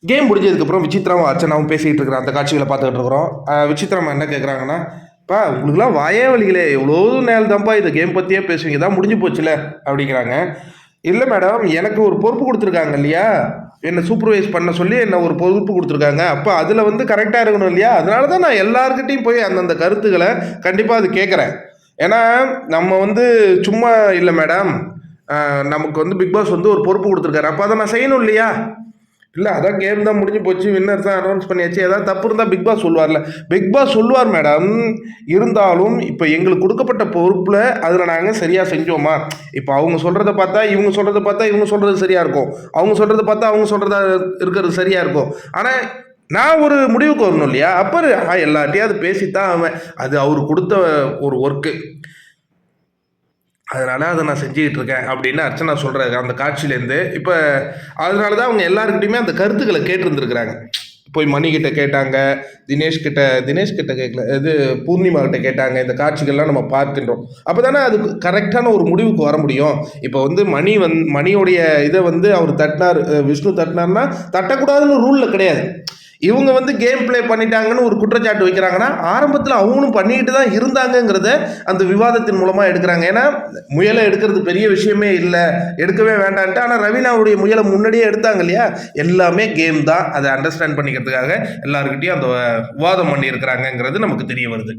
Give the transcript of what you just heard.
Game முடிஞ்சதுக்கப்புறம் விசித்திராவும் அர்ச்சனாவும் பேசிகிட்டு இருக்கிற அந்த காட்சிகளை பார்த்துக்கிட்டு இருக்கிறோம். விசித்திரம் என்ன கேட்குறாங்கன்னா, "பா உங்களுக்குலாம் வாயே வலிக்கலே, எவ்வளோ நேரம் தான்ப்பா இந்த கேம் பற்றியே பேசுவீங்க, தான் முடிஞ்சு போச்சுல" அப்படிங்கிறாங்க. "இல்லை மேடம், எனக்கு ஒரு பொறுப்பு கொடுத்துருக்காங்க இல்லையா, என்னை சூப்பர்வைஸ் பண்ண சொல்லி என்ன ஒரு பொறுப்பு கொடுத்துருக்காங்க. அப்போ அதில் வந்து கரெக்டாக இருக்கணும் இல்லையா, அதனால தான் நான் எல்லாருக்கிட்டையும் போய் அந்தந்த கருத்துக்களை கண்டிப்பாக அது கேட்குறேன். ஏன்னா நம்ம வந்து சும்மா இல்லை மேடம், நமக்கு வந்து பிக் பாஸ் வந்து ஒரு பொறுப்பு கொடுத்துருக்காரு, அப்போ அதை நான் செய்யணும் இல்லையா. இல்லை அதான் கேம் தான் முடிஞ்சு போச்சு, வின்னர் தான் அனௌன்ஸ் பண்ணியாச்சு, ஏதாவது தப்பு இருந்தால் பிக் பாஸ் சொல்லுவார்ல. பிக் பாஸ் சொல்லுவார் மேடம், இருந்தாலும் இப்போ எங்களுக்கு கொடுக்கப்பட்ட பொறுப்பில் அதில் நாங்கள் சரியாக செஞ்சோமா. இப்போ அவங்க சொல்கிறத பார்த்தா இவங்க சொல்கிறத பார்த்தா இவங்க சொல்கிறது சரியாக இருக்கும், அவங்க சொல்கிறத பார்த்தா அவங்க சொல்கிறதா இருக்கிறது சரியாக இருக்கும். ஆனால் நான் ஒரு முடிவுக்கு வரணும் இல்லையா. அப்போ எல்லார்ட்டையும் அது பேசித்தான் அவன், அது அவர் கொடுத்த ஒரு ஒர்க்கு, அதனால அதை நான் செஞ்சுக்கிட்டு இருக்கேன் அப்படின்னு அர்ச்சனா சொல்கிறாங்க அந்த காட்சியிலேருந்து. இப்போ அதனால தான் அவங்க எல்லாருக்கிட்டையுமே அந்த கருத்துக்களை கேட்டிருந்துருக்குறாங்க. போய் மணிக்கிட்ட கேட்டாங்க, தினேஷ் கிட்ட கேட்கல, இது பூர்ணிமா கிட்ட கேட்டாங்க. இந்த காட்சிகள்லாம் நம்ம பார்க்கின்றோம். அப்போ தானே அதுக்கு கரெக்டான ஒரு முடிவுக்கு வர முடியும். இப்போ வந்து மணியோடைய இதை வந்து அவர் தட்டினார், விஷ்ணு தட்டினார்னா தட்டக்கூடாதுன்னு ரூலில் கிடையாது. இவங்க வந்து கேம் பிளே பண்ணிட்டாங்கன்னு ஒரு குற்றச்சாட்டு வைக்கிறாங்கன்னா, ஆரம்பத்தில் அவங்களும் பண்ணிக்கிட்டு தான் இருந்தாங்கங்கிறத அந்த விவாதத்தின் மூலமாக எடுக்கிறாங்க. ஏன்னா முயலை எடுக்கிறது பெரிய விஷயமே இல்லை, எடுக்கவே வேண்டான்ட்டு. ஆனால் ரவீனாவுடைய முயலை முன்னாடியே எடுத்தாங்க இல்லையா. எல்லாமே கேம் தான், அதை அண்டர்ஸ்டாண்ட் பண்ணிக்கிறதுக்காக எல்லாருக்கிட்டையும் அந்த விவாதம் பண்ணியிருக்கிறாங்கங்கிறது நமக்கு தெரிய வருது.